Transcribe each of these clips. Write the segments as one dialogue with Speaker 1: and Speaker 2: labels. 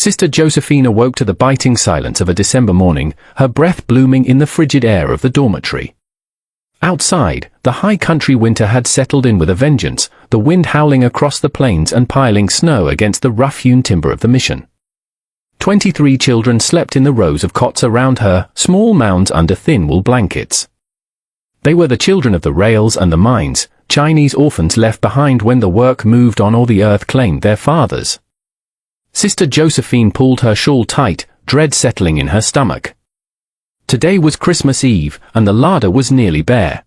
Speaker 1: Sister Josephine awoke to the biting silence of a December morning, her breath blooming in the frigid air of the dormitory. Outside, the high country winter had settled in with a vengeance, the wind howling across the plains and piling snow against the rough-hewn timber of the mission. 23 children slept in the rows of cots around her, small mounds under thin wool blankets. They were the children of the rails and the mines, Chinese orphans left behind when the work moved on or the earth claimed their fathers. Sister Josephine pulled her shawl tight, dread settling in her stomach. Today was Christmas Eve, and the larder was nearly bare.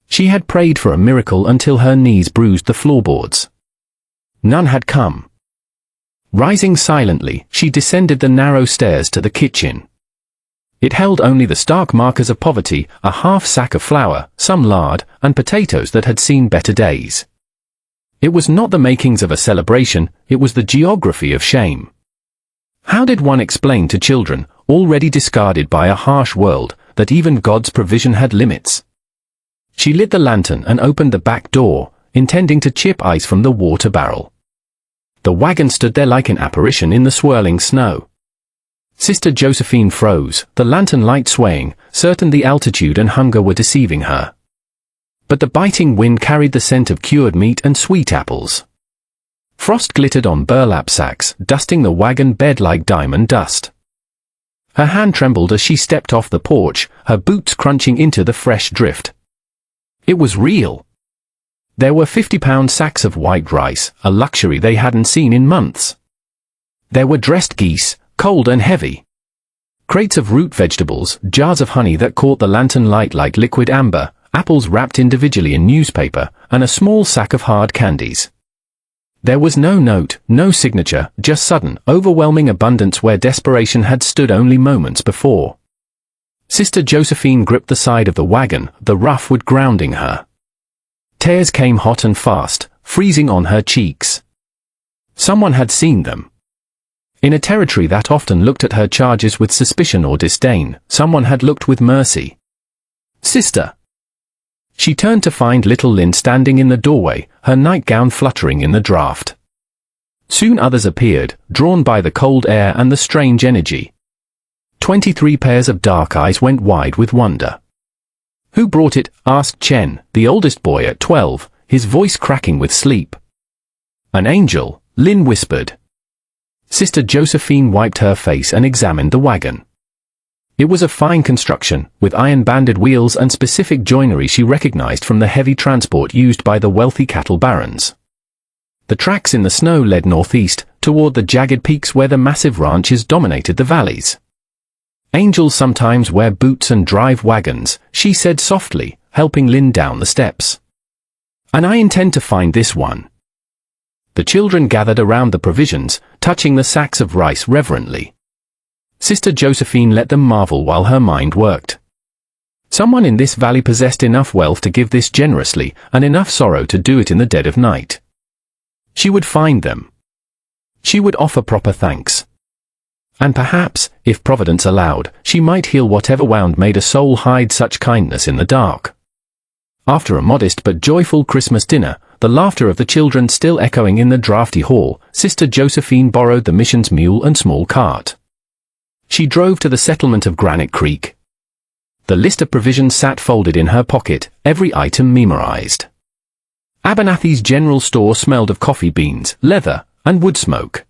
Speaker 1: She had prayed for a miracle until her knees bruised the floorboards. None had come. Rising silently, she descended the narrow stairs to the kitchen. It held only the stark markers of poverty, a half sack of flour, some lard, and potatoes that had seen better days. It was not the makings of a celebration, it was the geography of shame. How did one explain to children, already discarded by a harsh world, that even God's provision had limits? She lit the lantern and opened the back door, intending to chip ice from the water barrel. The wagon stood there like an apparition in the swirling snow. Sister Josephine froze, the lantern light swaying, certain the altitude and hunger were deceiving her. But the biting wind carried the scent of cured meat and sweet apples. Frost glittered on burlap sacks, dusting the wagon bed like diamond dust. Her hand trembled as she stepped off the porch, her boots crunching into the fresh drift. It was real. There were 50-pound sacks of white rice, a luxury they hadn't seen in months. There were dressed geese, cold and heavy. Crates of root vegetables, jars of honey that caught the lantern light like liquid amber, apples wrapped individually in newspaper, and a small sack of hard candies. There was no note, no signature, just sudden, overwhelming abundance where desperation had stood only moments before. Sister Josephine gripped the side of the wagon, the rough wood grounding her. Tears came hot and fast, freezing on her cheeks. Someone had seen them. In a territory that often looked at her charges with suspicion or disdain, someone had looked with mercy. Sister! She turned to find little Lynn standing in the doorway, her nightgown fluttering in the draft. Soon others appeared, drawn by the cold air and the strange energy. 23 pairs of dark eyes went wide with wonder. "Who brought it?" asked Chen, the oldest boy at 12, his voice cracking with sleep. "An angel," Lynn whispered. Sister Josephine wiped her face and examined the wagon. It was of fine construction, with iron-banded wheels and specific joinery she recognized from the heavy transport used by the wealthy cattle barons. The tracks in the snow led northeast, toward the jagged peaks where the massive ranches dominated the valleys. "Angels sometimes wear boots and drive wagons," she said softly, helping Lynn down the steps. "And I intend to find this one." The children gathered around the provisions, touching the sacks of rice reverently. Sister Josephine let them marvel while her mind worked. Someone in this valley possessed enough wealth to give this generously, and enough sorrow to do it in the dead of night. She would find them. She would offer proper thanks. And perhaps, if Providence allowed, she might heal whatever wound made a soul hide such kindness in the dark. After a modest but joyful Christmas dinner, the laughter of the children still echoing in the drafty hall, Sister Josephine borrowed the mission's mule and small cart. She drove to the settlement of Granite Creek. The list of provisions sat folded in her pocket, every item memorized. Abernathy's general store smelled of coffee beans, leather, and wood smoke.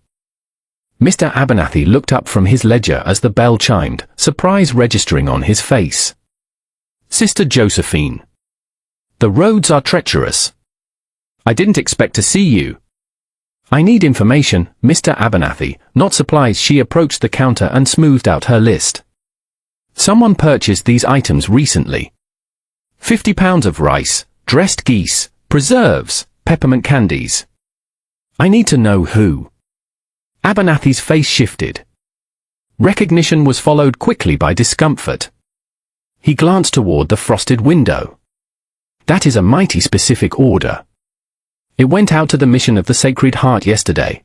Speaker 1: Mr. Abernathy looked up from his ledger as the bell chimed, surprise registering on his face. "Sister Josephine. The roads are treacherous. I didn't expect to see you." "I need information, Mr. Abernathy, not supplies." She approached the counter and smoothed out her list. "Someone purchased these items recently. 50 pounds of rice, dressed geese, preserves, peppermint candies. I need to know who." Abernathy's face shifted. Recognition was followed quickly by discomfort. He glanced toward the frosted window. "That is a mighty specific order. It went out to the mission of the Sacred Heart yesterday.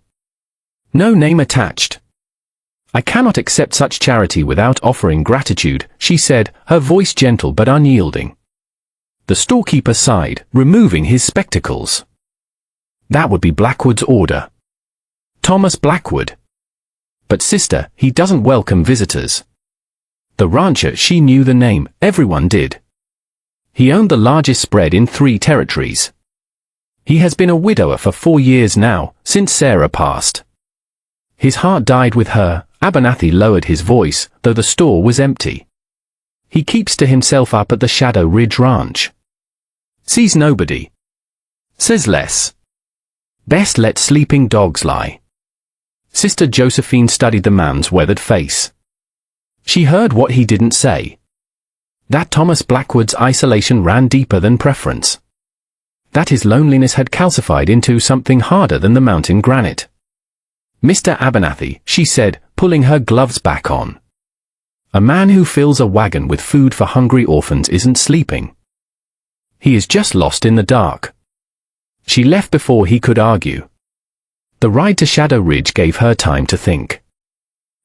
Speaker 1: No name attached. I cannot accept such charity without offering gratitude," she said, her voice gentle but unyielding. The storekeeper sighed, removing his spectacles. "That would be Blackwood's order. Thomas Blackwood." But sister, he doesn't welcome visitors. The rancher, she knew the name, everyone did. He owned the largest spread in 3 territories. He has been a widower for 4 years now, since Sarah passed. His heart died with her. Abernathy lowered his voice, though the store was empty. He keeps to himself up at the Shadow Ridge Ranch. Sees nobody. Says less. Best let sleeping dogs lie. Sister Josephine studied the man's weathered face. She heard what he didn't say. That Thomas Blackwood's isolation ran deeper than preference. That his loneliness had calcified into something harder than the mountain granite. Mr. Abernathy, she said, pulling her gloves back on. A man who fills a wagon with food for hungry orphans isn't sleeping. He is just lost in the dark. She left before he could argue. The ride to Shadow Ridge gave her time to think.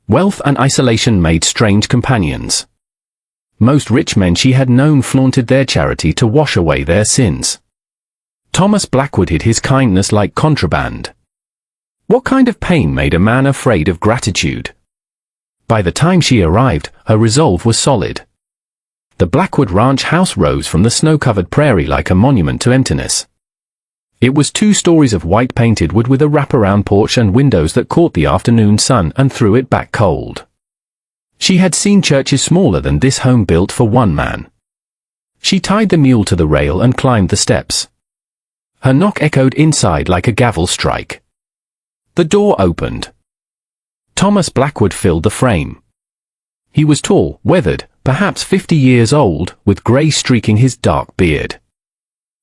Speaker 1: Wealth and isolation made strange companions. Most rich men she had known flaunted their charity to wash away their sins. Thomas Blackwood hid his kindness like contraband. What kind of pain made a man afraid of gratitude? By the time she arrived, her resolve was solid. The Blackwood Ranch house rose from the snow-covered prairie like a monument to emptiness. It was 2 stories of white-painted wood with a wraparound porch and windows that caught the afternoon sun and threw it back cold. She had seen churches smaller than this home built for 1 man. She tied the mule to the rail and climbed the steps. Her knock echoed inside like a gavel strike. The door opened. Thomas Blackwood filled the frame. He was tall, weathered, perhaps 50 years old, with grey streaking his dark beard.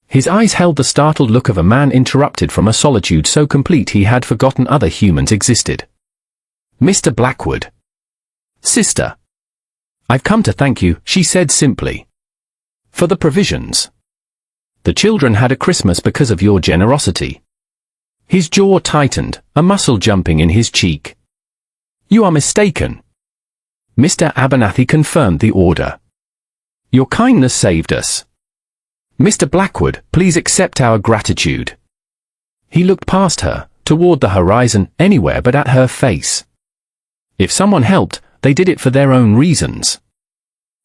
Speaker 1: His eyes held the startled look of a man interrupted from a solitude so complete he had forgotten other humans existed. Mr. Blackwood. Sister. I've come to thank you, she said simply. For the provisions. The children had a Christmas because of your generosity. His jaw tightened, a muscle jumping in his cheek. You are mistaken. Mr. Abernathy confirmed the order. Your kindness saved us. Mr. Blackwood, please accept our gratitude. He looked past her, toward the horizon, anywhere but at her face. If someone helped, they did it for their own reasons.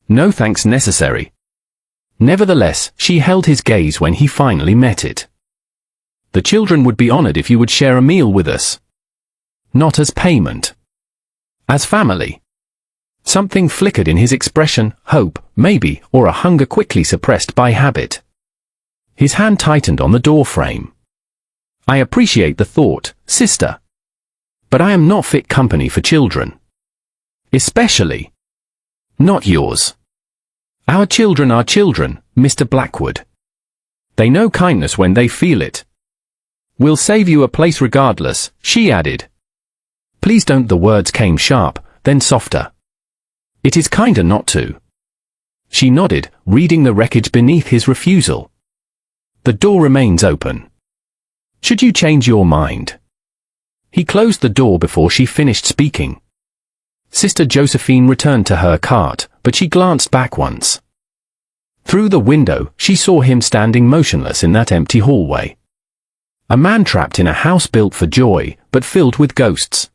Speaker 1: No thanks necessary. Nevertheless, she held his gaze when he finally met it. The children would be honored if you would share a meal with us. Not as payment. As family. Something flickered in his expression, hope, maybe, or a hunger quickly suppressed by habit. His hand tightened on the door frame. I appreciate the thought, sister. But I am not fit company for children. Especially not yours. Our children are children, Mr. Blackwood. They know kindness when they feel it. We'll save you a place regardless, she added. Please don't. The words came sharp, then softer. It is kinder not to. She nodded, reading the wreckage beneath his refusal. The door remains open. Should you change your mind? He closed the door before she finished speaking. Sister Josephine returned to her cart, but she glanced back once. Through the window, she saw him standing motionless in that empty hallway. A man trapped in a house built for joy, but filled with ghosts.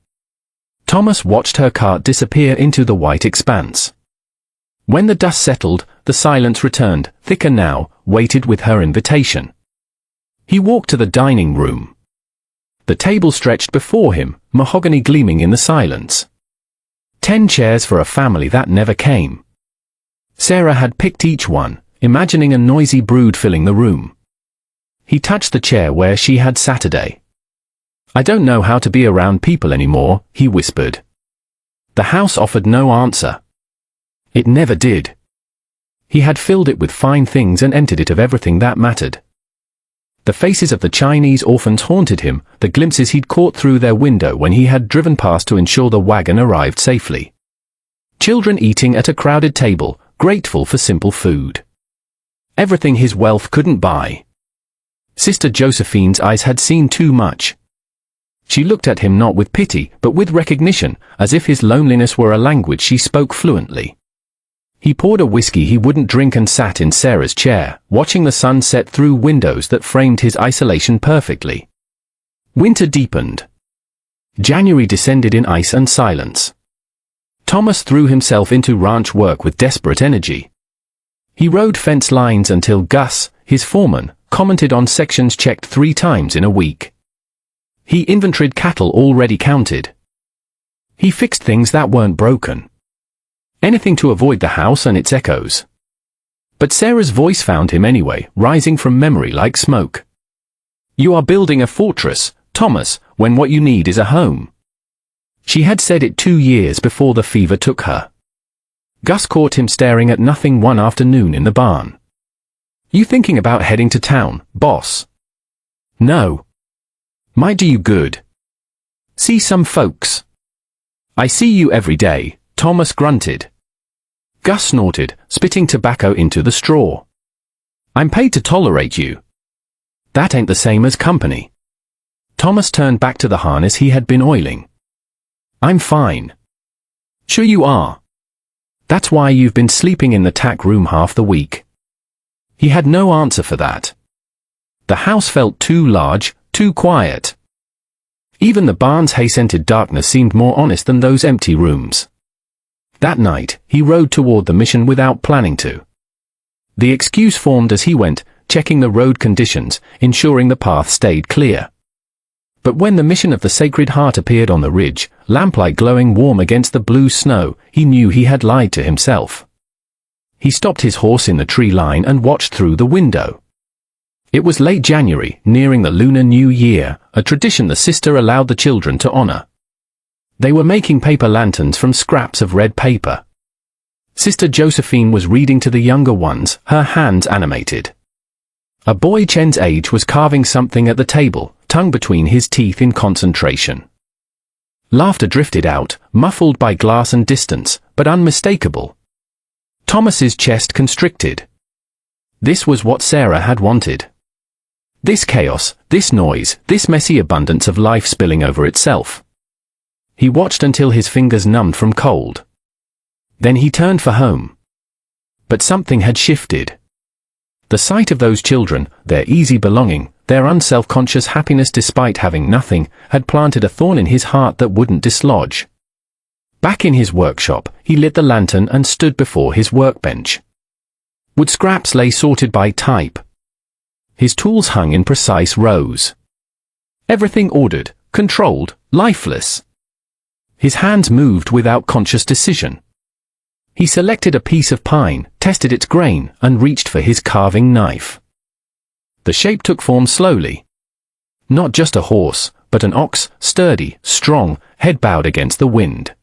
Speaker 1: Thomas watched her cart disappear into the white expanse. When the dust settled, the silence returned, thicker now, weighted with her invitation. He walked to the dining room. The table stretched before him, mahogany gleaming in the silence. 10 chairs for a family that never came. Sarah had picked each one, imagining a noisy brood filling the room. He touched the chair where she had Saturday. I don't know how to be around people anymore, he whispered. The house offered no answer. It never did. He had filled it with fine things and emptied it of everything that mattered. The faces of the Chinese orphans haunted him, the glimpses he'd caught through their window when he had driven past to ensure the wagon arrived safely. Children eating at a crowded table, grateful for simple food. Everything his wealth couldn't buy. Sister Josephine's eyes had seen too much. She looked at him not with pity, but with recognition, as if his loneliness were a language she spoke fluently. He poured a whiskey he wouldn't drink and sat in Sarah's chair, watching the sun set through windows that framed his isolation perfectly. Winter deepened. January descended in ice and silence. Thomas threw himself into ranch work with desperate energy. He rode fence lines until Gus, his foreman, commented on sections checked 3 times in a week. He inventoried cattle already counted. He fixed things that weren't broken. Anything to avoid the house and its echoes. But Sarah's voice found him anyway, rising from memory like smoke. "You are building a fortress, Thomas, when what you need is a home." She had said it 2 years before the fever took her. Gus caught him staring at nothing one afternoon in the barn. "You thinking about heading to town, boss?" "No. Might do you good. See some folks." "I see you every day," Thomas grunted. Gus snorted, spitting tobacco into the straw. "I'm paid to tolerate you." "That ain't the same as company." Thomas turned back to the harness he had been oiling. "I'm fine." "Sure you are. That's why you've been sleeping in the tack room half the week." He had no answer for that. The house felt too large, too quiet. Even the barn's hay-scented darkness seemed more honest than those empty rooms. That night, he rode toward the mission without planning to. The excuse formed as he went, checking the road conditions, ensuring the path stayed clear. But when the mission of the Sacred Heart appeared on the ridge, lamplight glowing warm against the blue snow, he knew he had lied to himself. He stopped his horse in the tree line and watched through the window. It was late January, nearing the Lunar New Year, a tradition the sister allowed the children to honor. They were making paper lanterns from scraps of red paper. Sister Josephine was reading to the younger ones, her hands animated. A boy Chen's age was carving something at the table, tongue between his teeth in concentration. Laughter drifted out, muffled by glass and distance, but unmistakable. Thomas's chest constricted. This was what Sarah had wanted. This chaos, this noise, this messy abundance of life spilling over itself. He watched until his fingers numbed from cold. Then he turned for home. But something had shifted. The sight of those children, their easy belonging, their unself-conscious happiness despite having nothing, had planted a thorn in his heart that wouldn't dislodge. Back in his workshop, he lit the lantern and stood before his workbench. Wood scraps lay sorted by type. His tools hung in precise rows. Everything ordered, controlled, lifeless. His hands moved without conscious decision. He selected a piece of pine, tested its grain, and reached for his carving knife. The shape took form slowly. Not just a horse, but an ox, sturdy, strong, head bowed against the wind.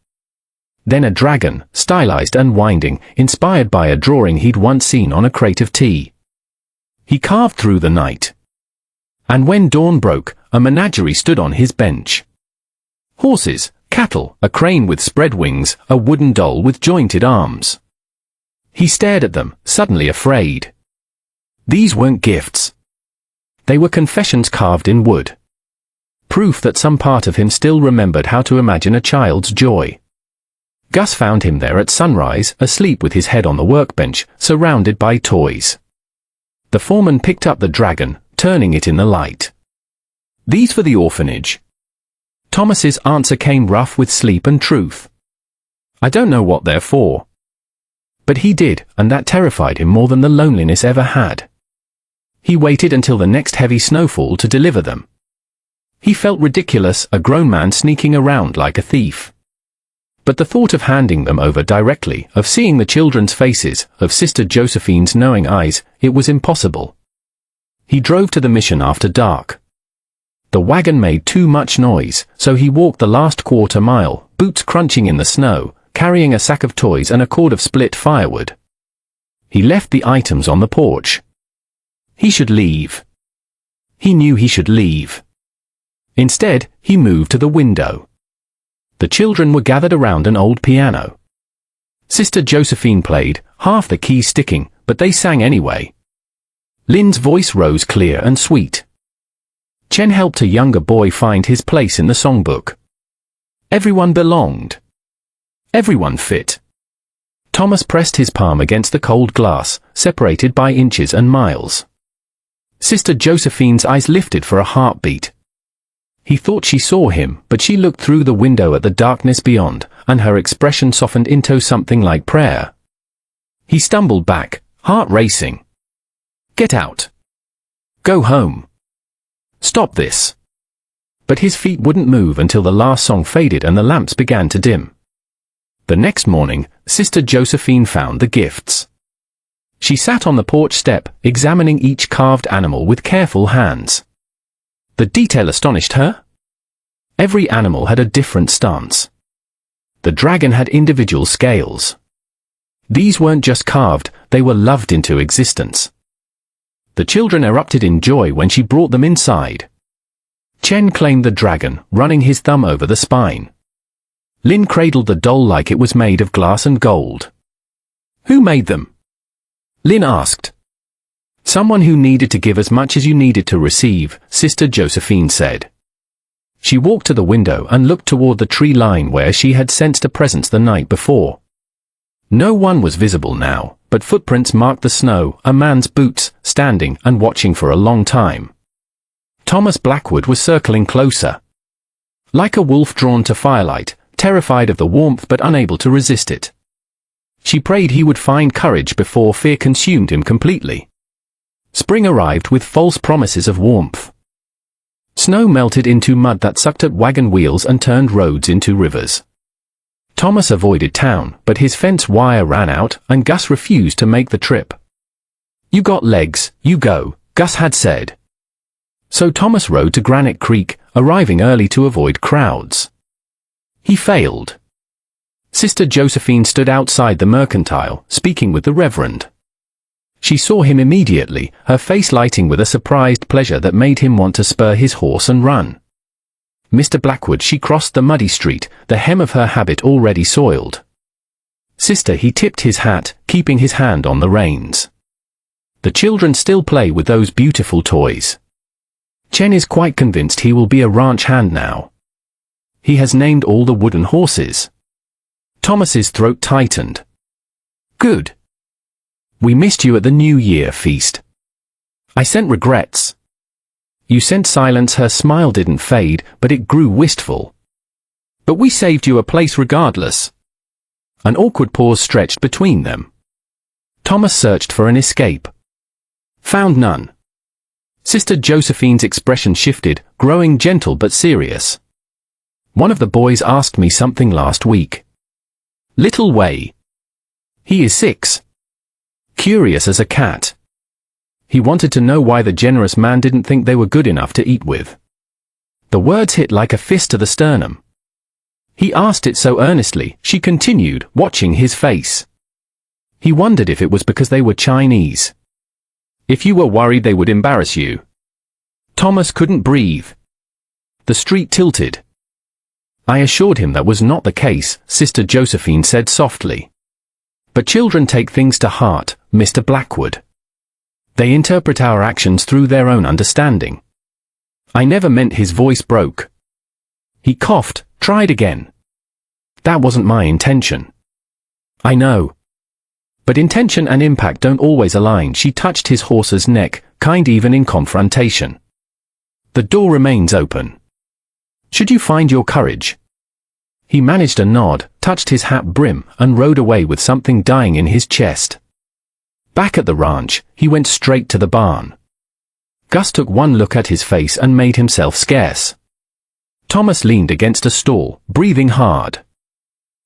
Speaker 1: Then a dragon, stylized and winding, inspired by a drawing he'd once seen on a crate of tea. He carved through the night. And when dawn broke, a menagerie stood on his bench. Horses, cattle, a crane with spread wings, a wooden doll with jointed arms. He stared at them, suddenly afraid. These weren't gifts. They were confessions carved in wood. Proof that some part of him still remembered how to imagine a child's joy. Gus found him there at sunrise, asleep with his head on the workbench, surrounded by toys. The foreman picked up the dragon, turning it in the light. "These for the orphanage." Thomas's answer came rough with sleep and truth. "I don't know what they're for." But he did, and that terrified him more than the loneliness ever had. He waited until the next heavy snowfall to deliver them. He felt ridiculous, a grown man sneaking around like a thief. But the thought of handing them over directly, of seeing the children's faces, of Sister Josephine's knowing eyes, it was impossible. He drove to the mission after dark. The wagon made too much noise, so he walked the last quarter mile, boots crunching in the snow, carrying a sack of toys and a cord of split firewood. He left the items on the porch. He should leave. He knew he should leave. Instead, he moved to the window. The children were gathered around an old piano. Sister Josephine played, half the keys sticking, but they sang anyway. Lynn's voice rose clear and sweet. Chen helped a younger boy find his place in the songbook. Everyone belonged. Everyone fit. Thomas pressed his palm against the cold glass, separated by inches and miles. Sister Josephine's eyes lifted for a heartbeat. He thought she saw him, but she looked through the window at the darkness beyond, and her expression softened into something like prayer. He stumbled back, heart racing. Get out. Go home. Stop this. But his feet wouldn't move until the last song faded and the lamps began to dim. The next morning, Sister Josephine found the gifts. She sat on the porch step, examining each carved animal with careful hands. The detail astonished her. Every animal had a different stance. The dragon had individual scales. These weren't just carved, they were loved into existence. The children erupted in joy when she brought them inside. Chen claimed the dragon, running his thumb over the spine. Lin cradled the doll like it was made of glass and gold. Who made them? Lin asked. Someone who needed to give as much as you needed to receive, Sister Josephine said. She walked to the window and looked toward the tree line where she had sensed a presence the night before. No one was visible now, but footprints marked the snow, a man's boots, standing and watching for a long time. Thomas Blackwood was circling closer. Like a wolf drawn to firelight, terrified of the warmth but unable to resist it. She prayed he would find courage before fear consumed him completely. Spring arrived with false promises of warmth. Snow melted into mud that sucked at wagon wheels and turned roads into rivers. Thomas avoided town, but his fence wire ran out, and Gus refused to make the trip. You got legs, you go, Gus had said. So Thomas rode to Granite Creek, arriving early to avoid crowds. He failed. Sister Josephine stood outside the mercantile, speaking with the Reverend. She saw him immediately, her face lighting with a surprised pleasure that made him want to spur his horse and run. Mr. Blackwood, she crossed the muddy street, the hem of her habit already soiled. Sister, he tipped his hat, keeping his hand on the reins. The children still play with those beautiful toys. Chen is quite convinced he will be a ranch hand now. He has named all the wooden horses. Thomas's throat tightened. Good. We missed you at the New Year feast. I sent regrets. You sent silence. Her smile didn't fade, but it grew wistful. But we saved you a place regardless. An awkward pause stretched between them. Thomas searched for an escape. Found none. Sister Josephine's expression shifted, growing gentle but serious. One of the boys asked me something last week. Little Wei. He is 6. Curious as a cat. He wanted to know why the generous man didn't think they were good enough to eat with. The words hit like a fist to the sternum. He asked it so earnestly, she continued, watching his face. He wondered if it was because they were Chinese. If you were worried they would embarrass you. Thomas couldn't breathe. The street tilted. I assured him that was not the case, Sister Josephine said softly. But children take things to heart, Mr. Blackwood. They interpret our actions through their own understanding. I never meant. His voice broke. He coughed, tried again. That wasn't my intention. I know. But intention and impact don't always align. She touched his horse's neck, kind even in confrontation. The door remains open. Should you find your courage? He managed a nod, touched his hat brim, and rode away with something dying in his chest. Back at the ranch, he went straight to the barn. Gus took one look at his face and made himself scarce. Thomas leaned against a stall, breathing hard.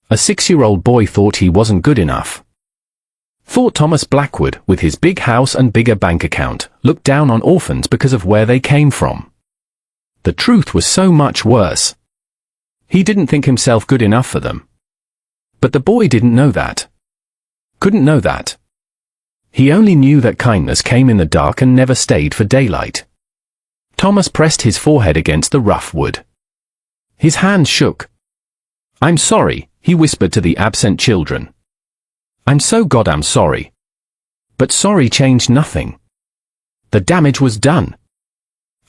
Speaker 1: A 6-year-old boy thought he wasn't good enough. Thought Thomas Blackwood, with his big house and bigger bank account, looked down on orphans because of where they came from. The truth was so much worse. He didn't think himself good enough for them. But the boy didn't know that. Couldn't know that. He only knew that kindness came in the dark and never stayed for daylight. Thomas pressed his forehead against the rough wood. His hands shook. I'm sorry, he whispered to the absent children. I'm so goddamn sorry. But sorry changed nothing. The damage was done.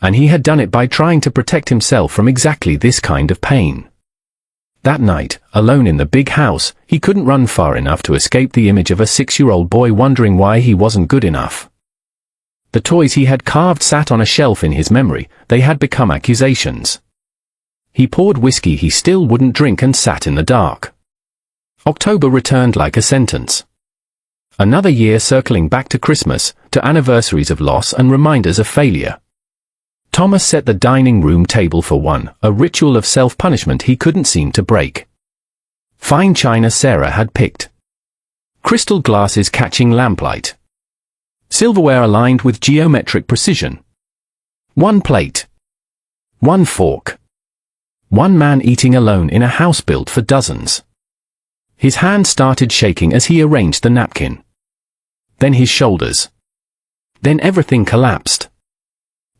Speaker 1: And he had done it by trying to protect himself from exactly this kind of pain. That night, alone in the big house, he couldn't run far enough to escape the image of a 6-year-old boy wondering why he wasn't good enough. The toys he had carved sat on a shelf in his memory. They had become accusations. He poured whiskey he still wouldn't drink and sat in the dark. October returned like a sentence. Another year circling back to Christmas, to anniversaries of loss and reminders of failure. Thomas set the dining room table for one, a ritual of self-punishment he couldn't seem to break. Fine china Sarah had picked. Crystal glasses catching lamplight. Silverware aligned with geometric precision. One plate. One fork. One man eating alone in a house built for dozens. His hand started shaking as he arranged the napkin. Then his shoulders. Then everything collapsed.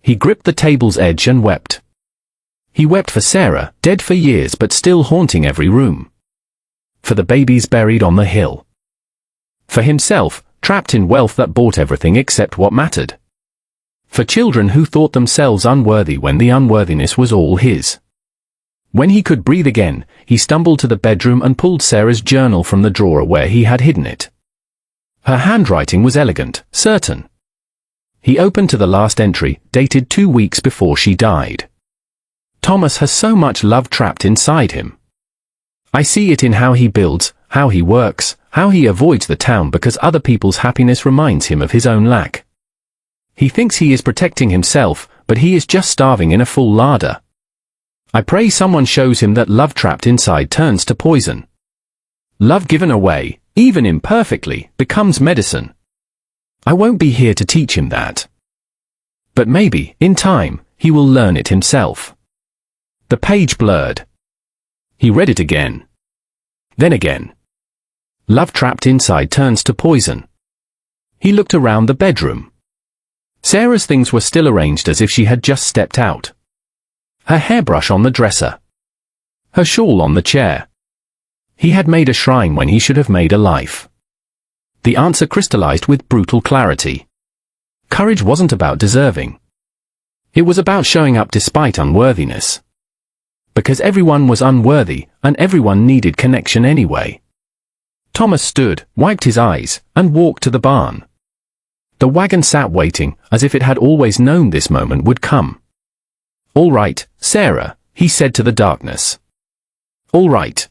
Speaker 1: He gripped the table's edge and wept. He wept for Sarah, dead for years but still haunting every room. For the babies buried on the hill. For himself, trapped in wealth that bought everything except what mattered. For children who thought themselves unworthy when the unworthiness was all his. When he could breathe again, he stumbled to the bedroom and pulled Sarah's journal from the drawer where he had hidden it. Her handwriting was elegant, certain. He opened to the last entry, dated 2 weeks before she died. Thomas has so much love trapped inside him. I see it in how he builds, how he works, how he avoids the town because other people's happiness reminds him of his own lack. He thinks he is protecting himself, but he is just starving in a full larder. I pray someone shows him that love trapped inside turns to poison. Love given away, even imperfectly, becomes medicine. I won't be here to teach him that. But maybe, in time, he will learn it himself. The page blurred. He read it again. Then again. Love trapped inside turns to poison. He looked around the bedroom. Sarah's things were still arranged as if she had just stepped out. Her hairbrush on the dresser. Her shawl on the chair. He had made a shrine when he should have made a life. The answer crystallized with brutal clarity. Courage wasn't about deserving. It was about showing up despite unworthiness. Because everyone was unworthy, and everyone needed connection anyway. Thomas stood, wiped his eyes, and walked to the barn. The wagon sat waiting, as if it had always known this moment would come. "All right, Sarah," he said to the darkness. "All right."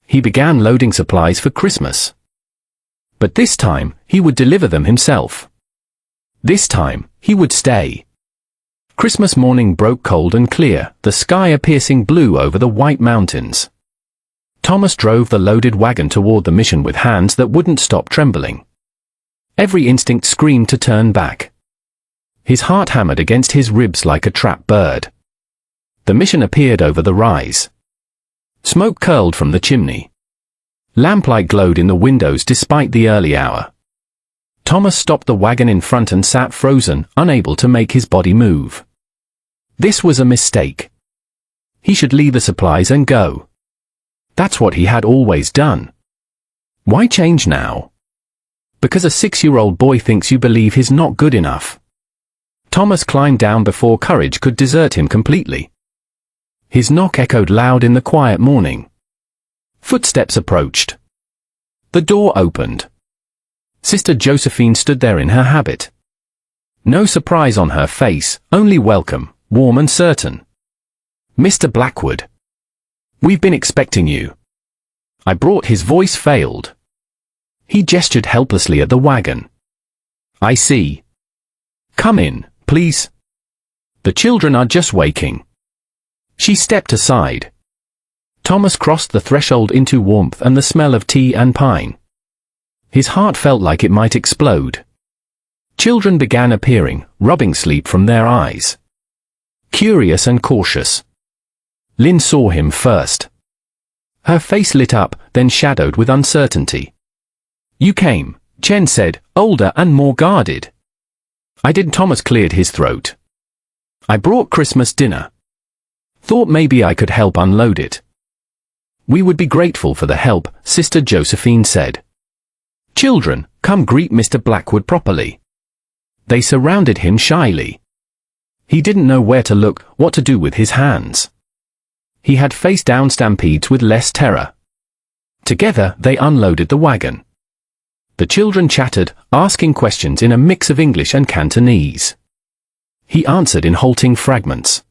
Speaker 1: He began loading supplies for Christmas. But this time, he would deliver them himself. This time, he would stay. Christmas morning broke cold and clear, the sky a piercing blue over the white mountains. Thomas drove the loaded wagon toward the mission with hands that wouldn't stop trembling. Every instinct screamed to turn back. His heart hammered against his ribs like a trapped bird. The mission appeared over the rise. Smoke curled from the chimney. Lamplight glowed in the windows despite the early hour. Thomas stopped the wagon in front and sat frozen, unable to make his body move. This was a mistake. He should leave the supplies and go. That's what he had always done. Why change now? Because a 6-year-old boy thinks you believe he's not good enough. Thomas climbed down before courage could desert him completely. His knock echoed loud in the quiet morning. Footsteps approached. The door opened. Sister Josephine stood there in her habit. No surprise on her face, only welcome, warm and certain. "Mr. Blackwood. We've been expecting you." I brought. His voice failed. He gestured helplessly at the wagon. "I see. Come in, please. The children are just waking." She stepped aside. Thomas crossed the threshold into warmth and the smell of tea and pine. His heart felt like it might explode. Children began appearing, rubbing sleep from their eyes. Curious and cautious. Lynn saw him first. Her face lit up, then shadowed with uncertainty. "You came," Chen said, older and more guarded. "I did." Thomas cleared his throat. "I brought Christmas dinner. Thought maybe I could help unload it." "We would be grateful for the help," Sister Josephine said. "Children, come greet Mr. Blackwood properly." They surrounded him shyly. He didn't know where to look, what to do with his hands. He had faced down stampedes with less terror. Together, they unloaded the wagon. The children chattered, asking questions in a mix of English and Cantonese. He answered in halting fragments.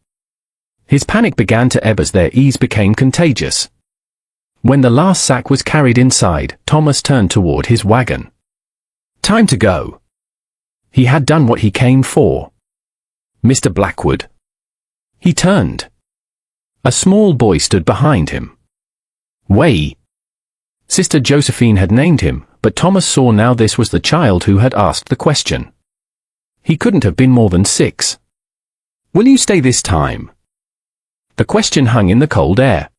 Speaker 1: His panic began to ebb as their ease became contagious. When the last sack was carried inside, Thomas turned toward his wagon. Time to go. He had done what he came for. Mr. Blackwood. He turned. A small boy stood behind him. Way. Sister Josephine had named him, but Thomas saw now this was the child who had asked the question. He couldn't have been more than 6. Will you stay this time? The question hung in the cold air.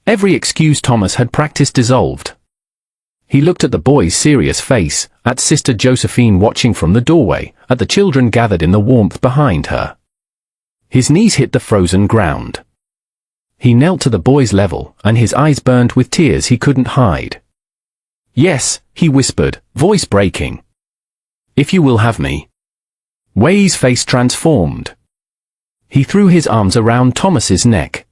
Speaker 1: Every excuse Thomas had practiced dissolved. He looked at the boy's serious face, at Sister Josephine watching from the doorway, at the children gathered in the warmth behind her. His knees hit the frozen ground. He knelt to the boy's level, and his eyes burned with tears he couldn't hide. Yes, he whispered, voice breaking. If you will have me. Way's face transformed. He threw his arms around Thomas's neck.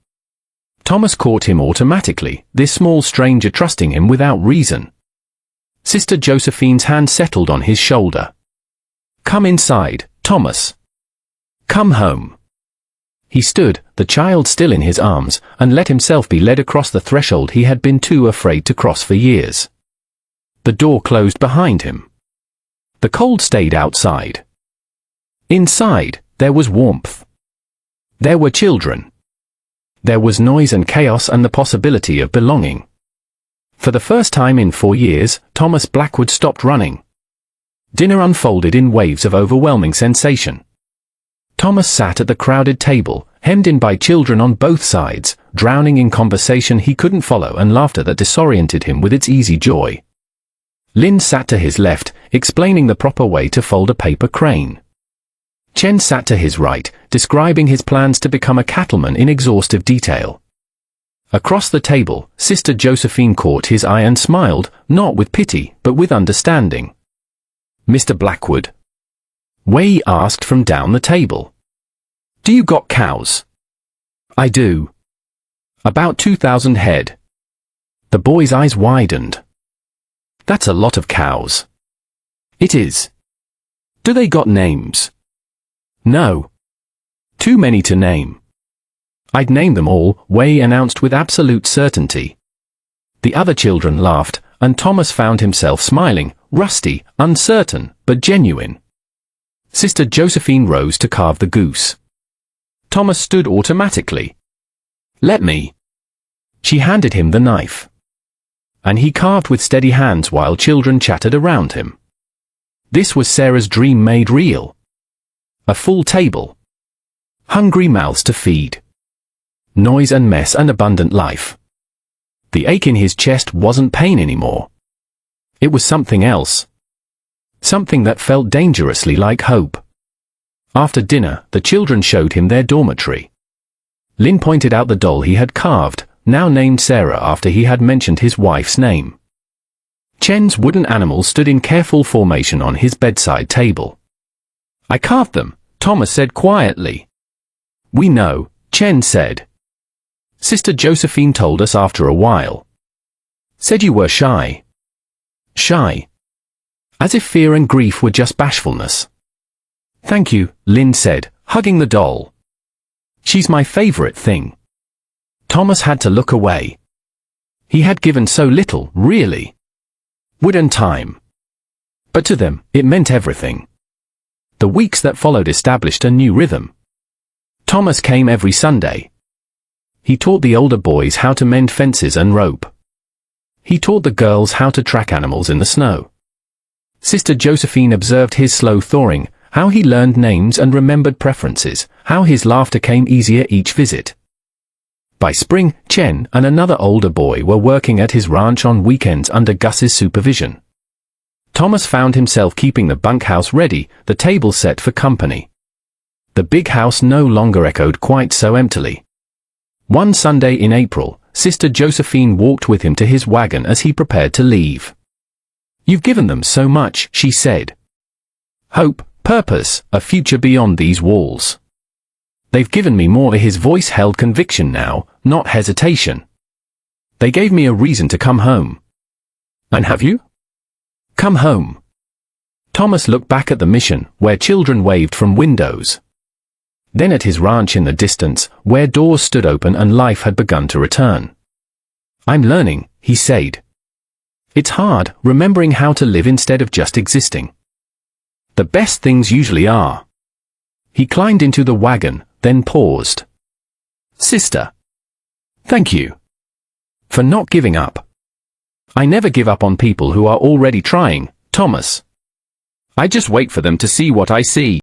Speaker 1: Thomas caught him automatically, this small stranger trusting him without reason. Sister Josephine's hand settled on his shoulder. Come inside, Thomas. Come home. He stood, the child still in his arms, and let himself be led across the threshold he had been too afraid to cross for years. The door closed behind him. The cold stayed outside. Inside, there was warmth. There were children. There was noise and chaos and the possibility of belonging. For the first time in 4 years, Thomas Blackwood stopped running. Dinner unfolded in waves of overwhelming sensation. Thomas sat at the crowded table, hemmed in by children on both sides, drowning in conversation he couldn't follow and laughter that disoriented him with its easy joy. Lynn sat to his left, explaining the proper way to fold a paper crane. Chen sat to his right, describing his plans to become a cattleman in exhaustive detail. Across the table, Sister Josephine caught his eye and smiled, not with pity, but with understanding. Mr. Blackwood. Wei asked from down the table. Do you got cows? I do. About 2,000 head. The boy's eyes widened. That's a lot of cows. It is. Do they got names? No. Too many to name. I'd name them all, Wei announced with absolute certainty. The other children laughed, and Thomas found himself smiling, rusty, uncertain, but genuine. Sister Josephine rose to carve the goose. Thomas stood automatically. Let me. She handed him the knife. And he carved with steady hands while children chattered around him. This was Sarah's dream made real. A full table. Hungry mouths to feed. Noise and mess and abundant life. The ache in his chest wasn't pain anymore. It was something else. Something that felt dangerously like hope. After dinner, the children showed him their dormitory. Lynn pointed out the doll he had carved, now named Sarah after he had mentioned his wife's name. Chen's wooden animal stood in careful formation on his bedside table. I carved them, Thomas said quietly. We know, Chen said. Sister Josephine told us after a while. Said you were shy. Shy. As if fear and grief were just bashfulness. Thank you, Lynn said, hugging the doll. She's my favorite thing. Thomas had to look away. He had given so little, really. Wood and time. But to them, it meant everything. The weeks that followed established a new rhythm. Thomas came every Sunday. He taught the older boys how to mend fences and rope. He taught the girls how to track animals in the snow. Sister Josephine observed his slow thawing, how he learned names and remembered preferences, how his laughter came easier each visit. By spring, Chen and another older boy were working at his ranch on weekends under Gus's supervision. Thomas found himself keeping the bunkhouse ready, the table set for company. The big house no longer echoed quite so emptily. One Sunday in April, Sister Josephine walked with him to his wagon as he prepared to leave. You've given them so much, she said. Hope, purpose, a future beyond these walls. They've given me more. His voice held conviction now, not hesitation. They gave me a reason to come home. And have you? Come home. Thomas looked back at the mission, where children waved from windows. Then at his ranch in the distance, where doors stood open and life had begun to return. "I'm learning," he said. "It's hard, remembering how to live instead of just existing. The best things usually are." He climbed into the wagon, then paused. "Sister. Thank you. For not giving up. I never give up on people who are already trying, Thomas. I just wait for them to see what I see."